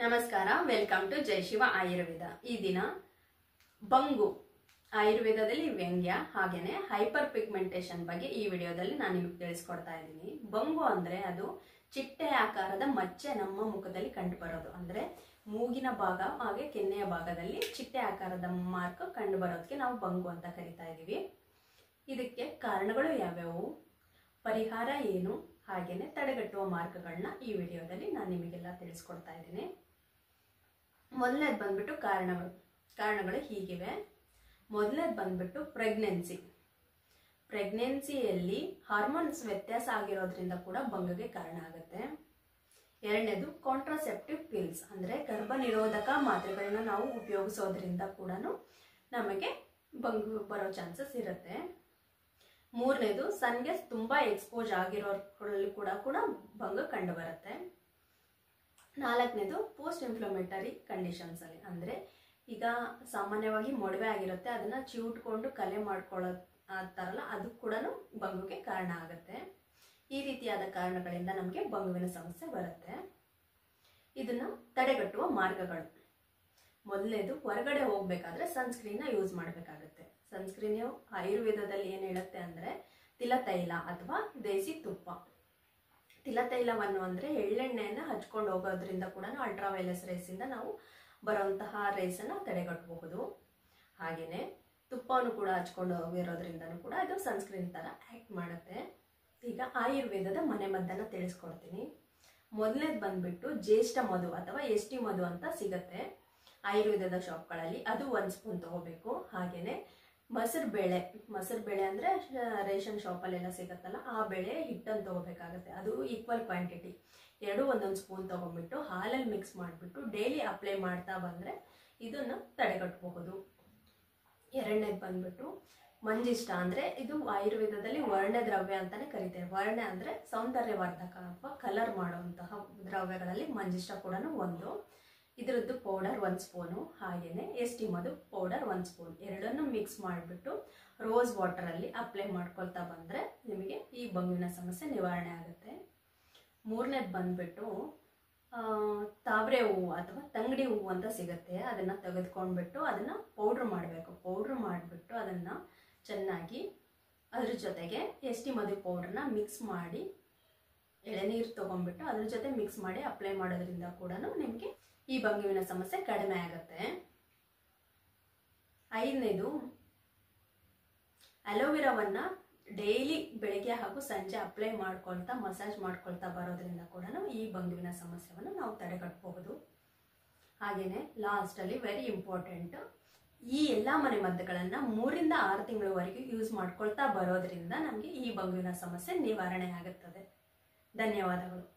ನಮಸ್ಕಾರ, welcome to ಜೈ ಶಿವ ಆಯುರ್ವೇದ. ಈ ದಿನ ಬಂಗು ಆಯುರ್ವೇದದಲ್ಲಿ ವ್ಯಂಗ್ಯ ಹಾಗೇನೆ ಹೈಪರ್ ಪಿಗ್ಮೆಂಟೇಷನ್ ಬಗ್ಗೆ ಈ ವಿಡಿಯೋದಲ್ಲಿ ನಾನು ನಿಮಗೆ ತಿಳಿಸ್ಕೊಡ್ತಾ ಇದ್ದೀನಿ. ಬಂಗು ಅಂದ್ರೆ ಅದು ಚಿಟ್ಟೆ ಆಕಾರದ ಮಚ್ಚೆ ನಮ್ಮ ಮುಖದಲ್ಲಿ ಕಂಡು ಬರೋದು. ಅಂದ್ರೆ ಮೂಗಿನ ಭಾಗ ಹಾಗೆ ಕೆನ್ನೆಯ ಭಾಗದಲ್ಲಿ ಚಿಟ್ಟೆ ಆಕಾರದ ಮಾರ್ಕ್ ಕಂಡು ಬರೋದಕ್ಕೆ ನಾವು ಬಂಗು ಅಂತ ಕರಿತಾ ಇದೀವಿ. ಇದಕ್ಕೆ ಕಾರಣಗಳು ಯಾವ್ಯಾವು, ಪರಿಹಾರ ಏನು, ಹಾಗೇನೆ ತಡೆಗಟ್ಟುವ ಮಾರ್ಗಗಳನ್ನ ಈ ವಿಡಿಯೋದಲ್ಲಿ ನಾನು ನಿಮಗೆಲ್ಲ ತಿಳಿಸ್ಕೊಡ್ತಾ ಇದ್ದೀನಿ. ಮೊದಲನೇದು ಬಂದ್ಬಿಟ್ಟು ಕಾರಣಗಳು ಹೀಗಿವೆ. ಮೊದಲನೇದು ಬಂದ್ಬಿಟ್ಟು ಪ್ರೆಗ್ನೆನ್ಸಿಯಲ್ಲಿ ಹಾರ್ಮೋನ್ಸ್ ವ್ಯತ್ಯಾಸ ಆಗಿರೋದ್ರಿಂದ ಕೂಡ ಬಂಗುಗೆ ಕಾರಣ ಆಗುತ್ತೆ. ಎರಡನೇದು ಕಾಂಟ್ರಾಸೆಪ್ಟಿವ್ ಪಿಲ್ಸ್ ಅಂದ್ರೆ ಗರ್ಭ ನಿರೋಧಕ ಮಾತ್ರೆಗಳನ್ನ ನಾವು ಉಪಯೋಗಿಸೋದ್ರಿಂದ ಕೂಡ ನಮಗೆ ಬಂಗು ಬರೋ ಚಾನ್ಸಸ್ ಇರುತ್ತೆ. ಮೂರನೇದು ಸನ್ಗೆ ತುಂಬಾ ಎಕ್ಸ್ಪೋಸ್ ಆಗಿರೋರಲ್ಲಿ ಕೂಡ ಬಂಗು ಕಂಡು ಬರುತ್ತೆ. ನಾಲ್ಕನೇದು ಪೋಸ್ಟ್ ಇನ್ಫ್ಲಮೇಟರಿ ಕಂಡೀಷನ್ಸ್ ಅಲ್ಲಿ ಅಂದ್ರೆ ಈಗ ಸಾಮಾನ್ಯವಾಗಿ ಮೊಡವೆ ಆಗಿರುತ್ತೆ, ಅದನ್ನ ಚಿವುಟ್ಕೊಂಡು ಕಲೆ ಮಾಡ್ಕೊಳ್ಳೋ ತಾರಲ್ಲ, ಅದು ಕೂಡ ಬಂಗುಗೆ ಕಾರಣ ಆಗುತ್ತೆ. ಈ ರೀತಿಯಾದ ಕಾರಣಗಳಿಂದ ನಮಗೆ ಬಂಗುವಿನ ಸಮಸ್ಯೆ ಬರುತ್ತೆ. ಇದನ್ನ ತಡೆಗಟ್ಟುವ ಮಾರ್ಗಗಳು: ಮೊದಲನೇದು, ಹೊರಗಡೆ ಹೋಗ್ಬೇಕಾದ್ರೆ ಸನ್ಸ್ಕ್ರೀನ್ ಯೂಸ್ ಮಾಡಬೇಕಾಗುತ್ತೆ. ಸನ್ಸ್ಕ್ರೀನ್ ಆಯುರ್ವೇದದಲ್ಲಿ ಏನ್ ಹೇಳುತ್ತೆ ಅಂದ್ರೆ ತಿಲತೈಲ ಅಥವಾ ದೇಸಿ ತುಪ್ಪ. ತಿಲತೈಲವನ್ನು ಅಂದ್ರೆ ಎಳ್ಳೆಣ್ಣೆಯನ್ನ ಹಚ್ಕೊಂಡು ಹೋಗೋದ್ರಿಂದ ಕೂಡ ಅಲ್ಟ್ರಾವೈಲೆಸ್ ರೇಸ್ ಇಂದ ನಾವು ಬರುವಂತಹ ರೇಸ್ ಅನ್ನ ತಡೆಗಟ್ಟಬಹುದು. ಹಾಗೇನೆ ತುಪ್ಪವನ್ನು ಕೂಡ ಹಚ್ಕೊಂಡು ಹೋಗಿರೋದ್ರಿಂದ ಕೂಡ ಇದು ಸನ್ಸ್ಕ್ರೀನ್ ತರ ಆಕ್ಟ್ ಮಾಡುತ್ತೆ. ಈಗ ಆಯುರ್ವೇದದ ಮನೆಮದ್ದನ್ನ ತಿಳಿಸ್ಕೊಡ್ತೀನಿ. ಮೊದಲನೇದು ಬಂದ್ಬಿಟ್ಟು ಜ್ಯೇಷ್ಠ ಮಧು ಅಥವಾ ಎಷ್ಟಿ ಮಧು ಅಂತ ಸಿಗತ್ತೆ ಆಯುರ್ವೇದದ ಶಾಪ್ಗಳಲ್ಲಿ, ಅದು 1 ಸ್ಪೂನ್ ತಗೋಬೇಕು. ಹಾಗೇನೆ ಮೊಸರು ಬೇಳೆ ಅಂದ್ರೆ ರೇಷನ್ ಶಾಪ್ ಅಲ್ಲೆಲ್ಲ ಸಿಗತ್ತಲ್ಲ, ಆ ಬೇಳೆ ಹಿಟ್ಟನ್ನು ತಗೋಬೇಕಾಗತ್ತೆ. ಅದು ಈಕ್ವಲ್ ಕ್ವಾಂಟಿಟಿ, 1 ಸ್ಪೂನ್ ತಗೊಂಡ್ಬಿಟ್ಟು ಹಾಲಲ್ಲಿ ಮಿಕ್ಸ್ ಮಾಡಿಬಿಟ್ಟು ಡೈಲಿ ಅಪ್ಲೈ ಮಾಡ್ತಾ ಬಂದ್ರೆ ಇದನ್ನ ತಡೆಗಟ್ಟಬಹುದು. ಎರಡನೇದು ಬಂದ್ಬಿಟ್ಟು ಮಂಜಿಷ್ಟ, ಅಂದ್ರೆ ಇದು ಆಯುರ್ವೇದದಲ್ಲಿ ವರ್ಣ ದ್ರವ್ಯ ಅಂತಾನೆ ಕರೀತಾರೆ. ವರ್ಣ ಅಂದ್ರೆ ಸೌಂದರ್ಯವರ್ಧಕ ಅಥವಾ ಕಲರ್ ಮಾಡುವಂತಹ ದ್ರವ್ಯಗಳಲ್ಲಿ ಮಂಜಿಷ್ಟ ಕೂಡ ಒಂದು. ಇದರದ್ದು ಪೌಡರ್ 1 ಸ್ಪೂನು, ಹಾಗೇನೆ ಎಷ್ಟಿ ಮಧು ಪೌಡರ್ 1 ಸ್ಪೂನ್, ಎರಡನ್ನು ಮಿಕ್ಸ್ ಮಾಡಿಬಿಟ್ಟು ರೋಸ್ ವಾಟರ್ ಅಲ್ಲಿ ಅಪ್ಲೈ ಮಾಡ್ಕೊಳ್ತಾ ಬಂದ್ರೆ ನಿಮಗೆ ಈ ಬಂಗುವಿನ ಸಮಸ್ಯೆ ನಿವಾರಣೆ ಆಗುತ್ತೆ. ಮೂರನೇದು ಬಂದ್ಬಿಟ್ಟು ತಾವರೆ ಹೂವು ಅಥವಾ ತಂಗಡಿ ಹೂವು ಅಂತ ಸಿಗುತ್ತೆ, ಅದನ್ನ ತೆಗೆದುಕೊಂಡ್ಬಿಟ್ಟು ಅದನ್ನ ಪೌಡ್ರ್ ಮಾಡಬೇಕು. ಪೌಡ್ರ್ ಮಾಡಿಬಿಟ್ಟು ಅದನ್ನ ಚೆನ್ನಾಗಿ ಅದ್ರ ಜೊತೆಗೆ ಎಷ್ಟಿ ಮಧು ಪೌಡ್ರನ್ನ ಮಿಕ್ಸ್ ಮಾಡಿ ಎಳೆನೀರು ತಗೊಂಡ್ಬಿಟ್ಟು ಅದ್ರ ಜೊತೆ ಮಿಕ್ಸ್ ಮಾಡಿ ಅಪ್ಲೈ ಮಾಡೋದ್ರಿಂದ ಕೂಡ ನಿಮಗೆ ಈ ಬಂಗುವಿನ ಸಮಸ್ಯೆ ಕಡಿಮೆ ಆಗುತ್ತೆ. ಐದನೇದು, ಅಲೋವೆರಾವನ್ನ ಡೈಲಿ ಬೆಳಿಗ್ಗೆ ಹಾಗೂ ಸಂಜೆ ಅಪ್ಲೈ ಮಾಡ್ಕೊಳ್ತಾ ಮಸಾಜ್ ಮಾಡ್ಕೊಳ್ತಾ ಬರೋದ್ರಿಂದ ಕೂಡ ಈ ಬಂಗುವಿನ ಸಮಸ್ಯೆಯನ್ನು ನಾವು ತಡೆಗಟ್ಟಬಹುದು. ಹಾಗೇನೆ ಲಾಸ್ಟ್ ಅಲ್ಲಿ ವೆರಿ ಇಂಪಾರ್ಟೆಂಟ್, ಈ ಎಲ್ಲಾ ಮನೆ ಮದ್ದುಗಳನ್ನ 3 ರಿಂದ 6 ತಿಂಗಳವರೆಗೆ ಯೂಸ್ ಮಾಡ್ಕೊಳ್ತಾ ಬರೋದ್ರಿಂದ ನಮಗೆ ಈ ಬಂಗುವಿನ ಸಮಸ್ಯೆ ನಿವಾರಣೆ ಆಗುತ್ತದೆ. ಧನ್ಯವಾದಗಳು.